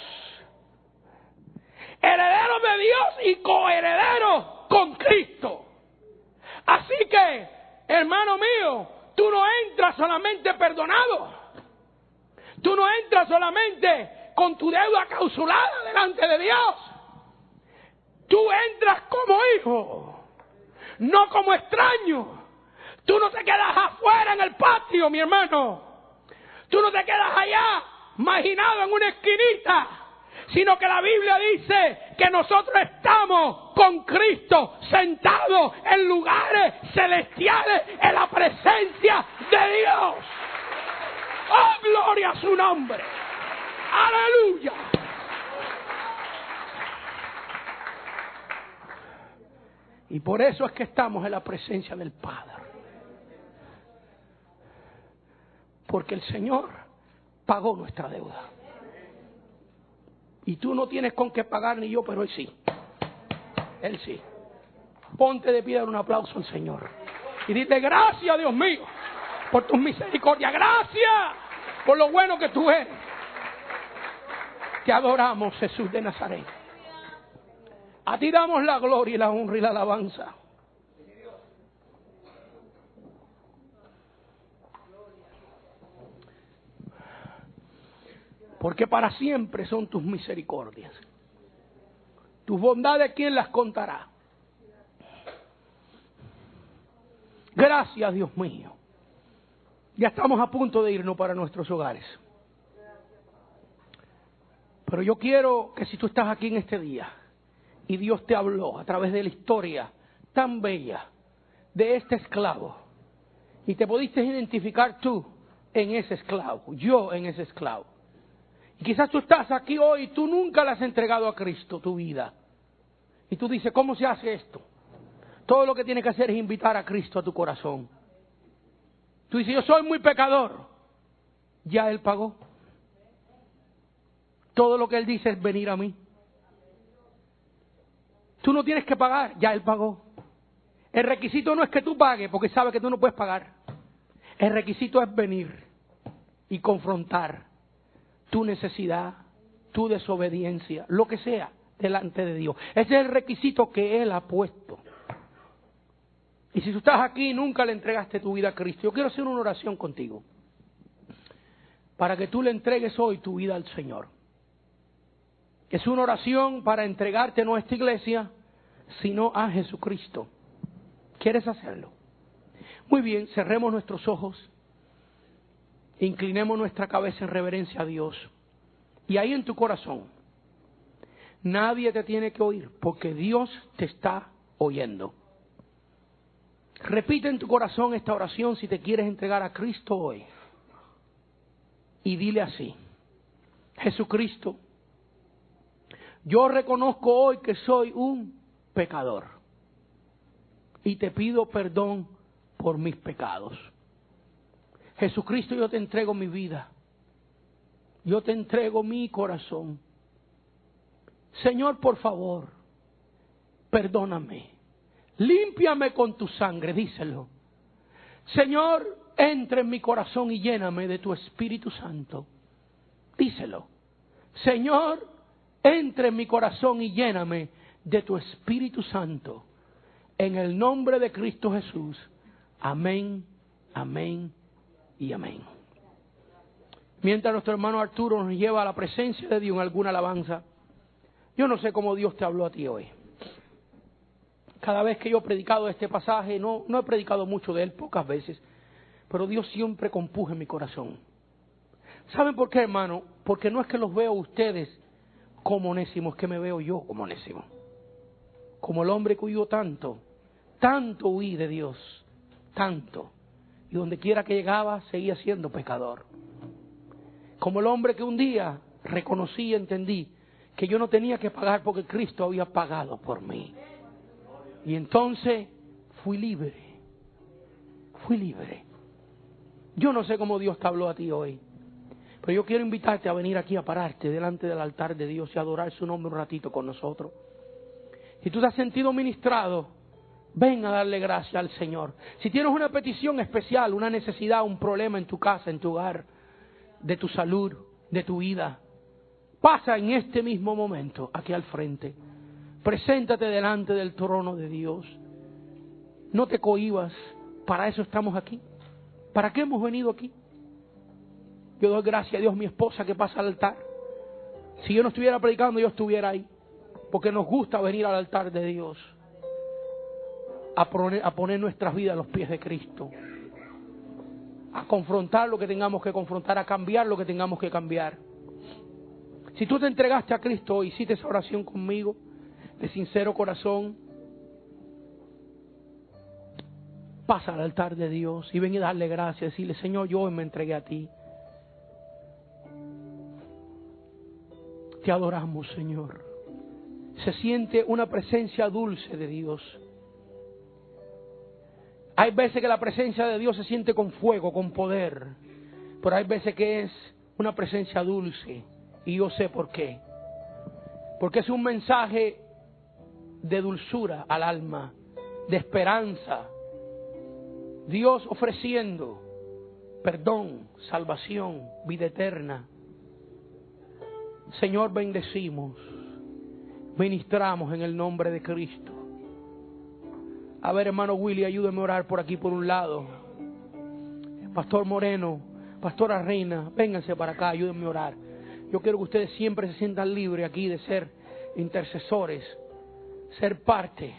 Herederos de Dios y coherederos con Cristo. Así que, hermano mío, tú no entras solamente perdonado. Tú no entras solamente con tu deuda clausulada delante de Dios. Tú entras como hijo, no como extraño. Tú no te quedas afuera en el patio, mi hermano. Tú no te quedas allá, marginado en una esquinita, sino que la Biblia dice que nosotros estamos con Cristo sentados en lugares celestiales en la presencia de Dios. ¡Oh, gloria a su nombre! ¡Aleluya! Y por eso es que estamos en la presencia del Padre. Porque el Señor pagó nuestra deuda. Y tú no tienes con qué pagar ni yo, pero Él sí. Él sí. Ponte de pie, dar un aplauso al Señor. Y dile gracias, Dios mío, por tus misericordias. Gracias por lo bueno que tú eres. Te adoramos, Jesús de Nazaret. A ti damos la gloria y la honra y la alabanza. Porque para siempre son tus misericordias. Tus bondades, ¿quién las contará? Gracias, Dios mío. Ya estamos a punto de irnos para nuestros hogares. Pero yo quiero que si tú estás aquí en este día y Dios te habló a través de la historia tan bella de este esclavo y te pudiste identificar tú en ese esclavo, yo en ese esclavo. Y quizás tú estás aquí hoy y tú nunca le has entregado a Cristo tu vida. Y tú dices, ¿cómo se hace esto? Todo lo que tienes que hacer es invitar a Cristo a tu corazón. Tú dices, yo soy muy pecador. Ya Él pagó. Todo lo que Él dice es venir a mí. Tú no tienes que pagar, ya Él pagó. El requisito no es que tú pagues, porque sabe que tú no puedes pagar. El requisito es venir y confrontar tu necesidad, tu desobediencia, lo que sea, delante de Dios. Ese es el requisito que Él ha puesto. Y si tú estás aquí y nunca le entregaste tu vida a Cristo, yo quiero hacer una oración contigo, para que tú le entregues hoy tu vida al Señor. Es una oración para entregarte no a esta iglesia, sino a Jesucristo. ¿Quieres hacerlo? Muy bien, cerremos nuestros ojos, inclinemos nuestra cabeza en reverencia a Dios. Y ahí en tu corazón, nadie te tiene que oír, porque Dios te está oyendo. Repite en tu corazón esta oración si te quieres entregar a Cristo hoy. Y dile así: Jesucristo, yo reconozco hoy que soy un pecador y te pido perdón por mis pecados. Jesucristo, yo te entrego mi vida. Yo te entrego mi corazón. Señor, por favor, perdóname. Límpiame con tu sangre, díselo. Señor, entra en mi corazón y lléname de tu Espíritu Santo. Díselo. Señor, entra en mi corazón y lléname de tu Espíritu Santo. En el nombre de Cristo Jesús. Amén, amén y amén. Mientras nuestro hermano Arturo nos lleva a la presencia de Dios en alguna alabanza, yo no sé cómo Dios te habló a ti hoy. Cada vez que yo he predicado este pasaje, no he predicado mucho de él, pocas veces, pero Dios siempre compuja en mi corazón. ¿Saben por qué, hermano? Porque no es que los veo ustedes como Onésimo, es que me veo yo como Onésimo. Como el hombre que huyó tanto huí de Dios, tanto. Y donde quiera que llegaba, seguía siendo pecador. Como el hombre que un día reconocí y entendí que yo no tenía que pagar porque Cristo había pagado por mí. Y entonces fui libre. Fui libre. Yo no sé cómo Dios te habló a ti hoy, pero yo quiero invitarte a venir aquí a pararte delante del altar de Dios y adorar su nombre un ratito con nosotros. Si tú te has sentido ministrado, ven a darle gracias al Señor. Si tienes una petición especial, una necesidad, un problema en tu casa, en tu hogar, de tu salud, de tu vida, pasa en este mismo momento aquí al frente. Preséntate delante del trono de Dios. No te cohibas, para eso estamos aquí. ¿Para qué hemos venido aquí? Yo doy gracias a Dios, mi esposa que pasa al altar. Si yo no estuviera predicando, yo estuviera ahí. Porque nos gusta venir al altar de Dios a poner nuestras vidas a los pies de Cristo. A confrontar lo que tengamos que confrontar, a cambiar lo que tengamos que cambiar. Si tú te entregaste a Cristo y hiciste esa oración conmigo, de sincero corazón, pasa al altar de Dios y ven y darle gracias, decirle: Señor, yo hoy me entregué a ti. Te adoramos, Señor. Se siente una presencia dulce de Dios. Hay veces que la presencia de Dios se siente con fuego, con poder, pero hay veces que es una presencia dulce, y yo sé por qué. Porque es un mensaje de dulzura al alma, de esperanza. Dios ofreciendo perdón, salvación, vida eterna. Señor, bendecimos, ministramos en el nombre de Cristo. A ver, hermano Willy, ayúdeme a orar por aquí por un lado. Pastor Moreno, Pastora Reina, vénganse para acá, ayúdenme a orar. Yo quiero que ustedes siempre se sientan libres aquí de ser intercesores, ser parte.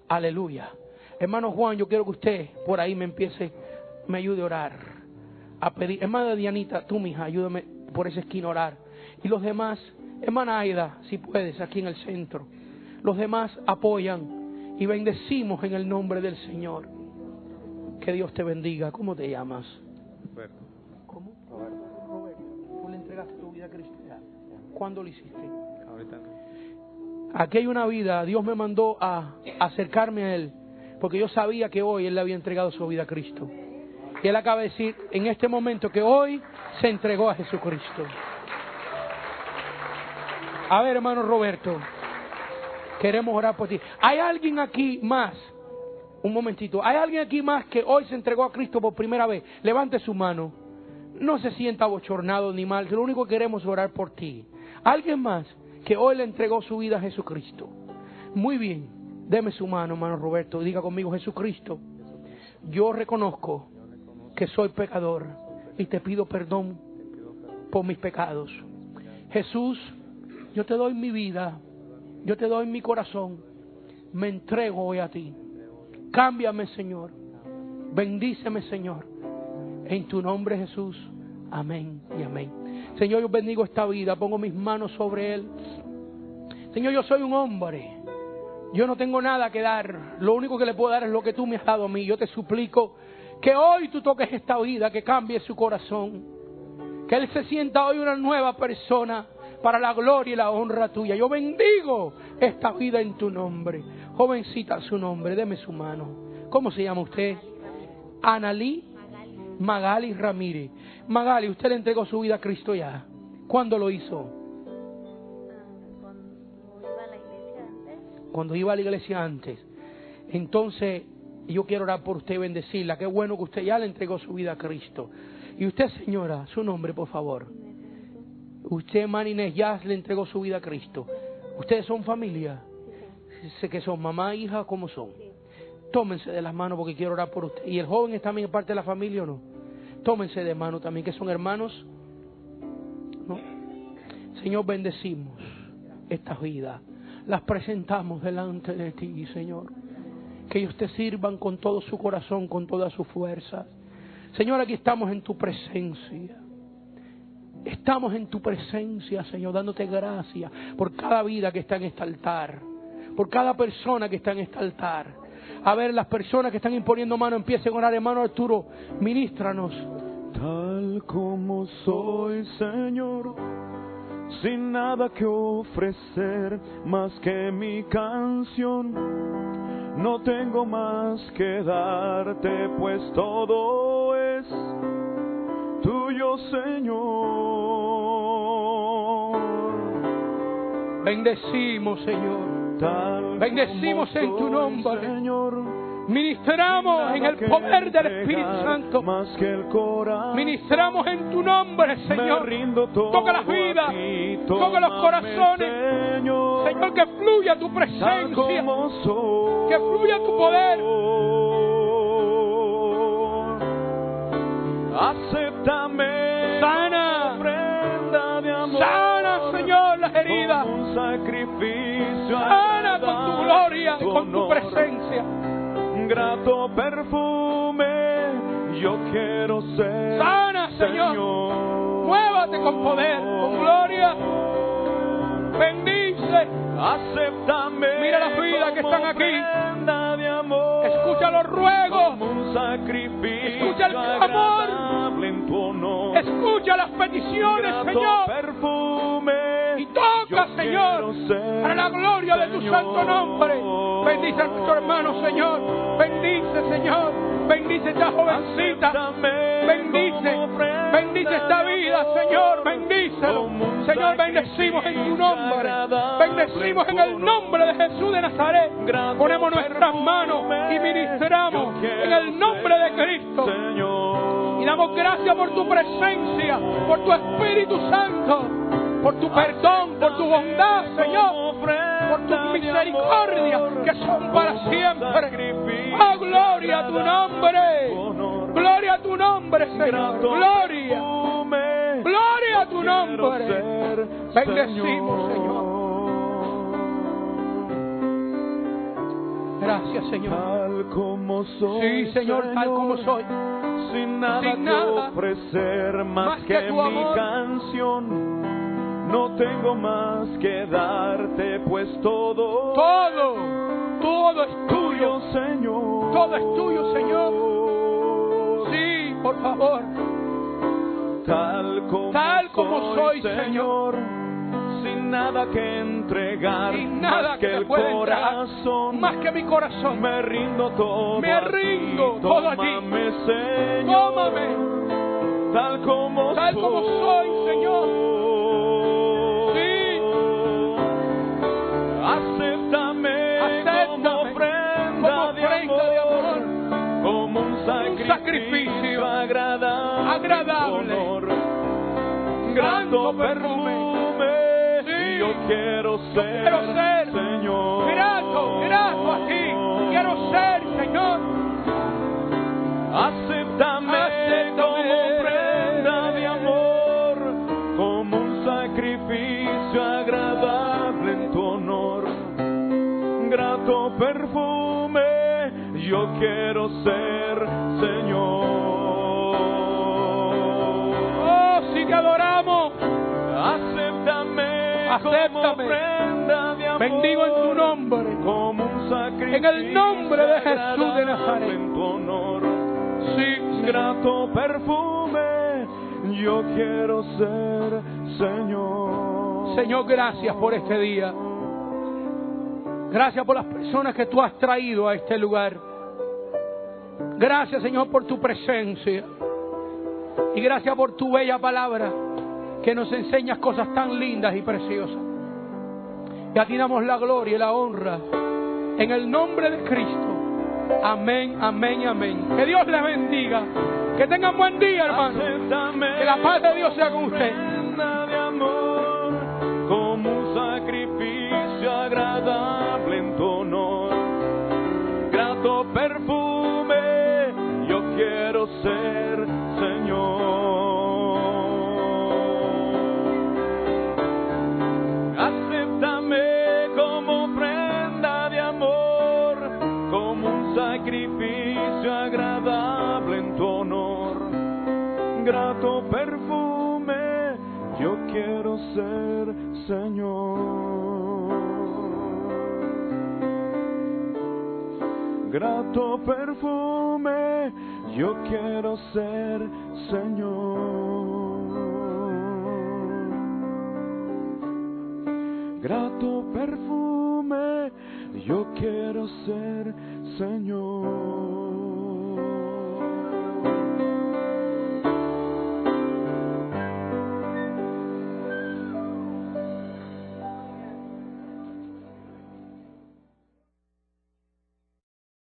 Aleluya. Hermano Juan, yo quiero que usted por ahí me ayude a orar, a pedir. Hermana Dianita, tú, mija, ayúdame por esa esquina a orar. Y los demás, hermana Aida, si puedes, aquí en el centro. Los demás apoyan y bendecimos en el nombre del Señor. Que Dios te bendiga. ¿Cómo te llamas? Roberto. ¿Cómo? Roberto. ¿Tú le entregaste tu vida a Cristo ya? ¿Cuándo lo hiciste? Ahorita no. Aquí hay una vida. Dios me mandó a acercarme a Él, porque yo sabía que hoy Él le había entregado su vida a Cristo. Y Él acaba de decir en este momento que hoy se entregó a Jesucristo. A ver, hermano Roberto, queremos orar por ti. ¿Hay alguien aquí más? Un momentito. ¿Hay alguien aquí más que hoy se entregó a Cristo por primera vez? Levante su mano. No se sienta abochornado ni mal. Lo único que queremos es orar por ti. ¿Alguien más que hoy le entregó su vida a Jesucristo? Muy bien. Deme su mano, hermano Roberto. Diga conmigo: Jesucristo, yo reconozco que soy pecador y te pido perdón por mis pecados. Jesús, yo te doy mi vida, yo te doy mi corazón, me entrego hoy a ti. Cámbiame, Señor, bendíceme, Señor, en tu nombre, Jesús. Amén y amén. Señor, yo bendigo esta vida, pongo mis manos sobre él. Señor, yo soy un hombre, yo no tengo nada que dar, lo único que le puedo dar es lo que tú me has dado a mí. Yo te suplico que hoy tú toques esta vida, que cambie su corazón, que él se sienta hoy una nueva persona para la gloria y la honra tuya. Yo bendigo esta vida en tu nombre. Jovencita, su nombre, deme su mano. ¿Cómo se llama usted? Analí Magali Ramírez. Magali, usted le entregó su vida a Cristo ya. ¿Cuándo lo hizo? Cuando iba a la iglesia antes. Entonces, yo quiero orar por usted y bendecirla. Qué bueno que usted ya le entregó su vida a Cristo. Y usted, señora, su nombre, por favor. Usted, hermana Inés, ya le entregó su vida a Cristo. ¿Ustedes son familia? Sé que son mamá, hija, ¿cómo son? Tómense de las manos porque quiero orar por usted. ¿Y el joven es también parte de la familia o no? Tómense de mano también, que son hermanos. ¿No? Señor, bendecimos estas vidas. Las presentamos delante de ti, Señor. que ellos te sirvan con todo su corazón, con todas sus fuerzas. Señor, aquí estamos en tu presencia. Estamos en tu presencia, Señor, dándote gracias por cada vida que está en este altar, por cada persona que está en este altar. A ver, las personas que están imponiendo mano, empiecen a orar. Hermano Arturo, ministranos. Tal como soy, Señor, sin nada que ofrecer más que mi canción, no tengo más que darte, pues todo es tuyo, Señor. Bendecimos, Señor. Tal Bendecimos como en tu soy, nombre. Señor, Ministramos en el poder del Espíritu Santo. más que el corazón. Ministramos en tu nombre, Señor. Me rindo todo Toca las vidas, a ti, toca los tómame, corazones. Señor, Señor, que fluya tu tal presencia, como soy. que fluya tu poder. Acéptame Sana, como ofrenda de amor. sana, Señor, las heridas. Como un sacrificio Sana con tu gloria y con tu honor. presencia. Grato perfume, yo quiero ser. Sana, Señor. Muévate con poder, con gloria. Bendice. Acéptame. Mira las vidas que están aquí. ofrenda de amor. Escucha los ruegos. Como un sacrificio. Escucha el clamor. agradable en tu honor. Escucha las peticiones, Grato Señor. perfume. Y toca, yo Señor, quiero ser, para la gloria de tu Señor. santo nombre. Bendice a nuestro hermano, Señor. Bendice, Señor. Bendice esta jovencita. Bendice. Bendice esta vida, Señor. Bendícelo. Señor, bendecimos en tu nombre. Bendecimos en el nombre de Jesús de Nazaret. Ponemos nuestras manos y ministramos en el nombre de Cristo. Y damos gracias por tu presencia, por tu Espíritu Santo, por tu perdón, por tu bondad, Señor, por tu misericordia que son para siempre. Oh, gloria a tu nombre. Gloria a tu nombre, Señor. Gloria. Gloria a tu nombre. Bendecimos, Señor. Gracias, Señor. Tal como soy, Sí, Señor, tal como soy. Sin nada Sin que nada ofrecer más que que tu mi amor. canción. No tengo más que darte, pues todo es tuyo. Señor. Todo es tuyo, Señor. Sí, por favor. Tal como soy, Señor. Sin nada que entregar, Sin nada más que que te el pueda entregar, corazón. más que mi corazón. Me rindo todo Me a rindo ti. todo a ti. Tómame, Señor. Tómame. Tal como soy, Señor. Sí. Acéptame como ofrenda de amor, como un sacrificio agradable, honor, grato perfume. Sí. Yo quiero ser, Señor. Grato a ti. Quiero ser, Señor. Acéptame como ofrenda de amor, como un sacrificio agradable en tu honor. Grato perfume, yo quiero ser, Señor. Oh, sí te adoramos. Acéptame como Acéptame. ofrenda de amor. Bendigo en tu nombre. Como un sacrificio En el nombre de Jesús de Nazaret. en tu honor. Sí, Grato perfume, yo quiero ser, Señor. Señor, gracias por este día. Gracias por las personas que tú has traído a este lugar. Gracias, Señor, por tu presencia. Y gracias por tu bella palabra que nos enseñas cosas tan lindas y preciosas. Y a ti damos la gloria y la honra en el nombre de Cristo. Amén, amén y amén. Que Dios les bendiga. Que tengan buen día, hermano. Que la paz de Dios sea con usted. De amor, como un sacrificio agradable en tu honor. Grato perfume, yo quiero ser, Señor. Acéptame como ofrenda de amor, como un sacrificio agradable en tu honor. Grato perfume, yo quiero ser, Señor. Grato perfume, yo quiero ser, Señor. Grato perfume, yo quiero ser, Señor.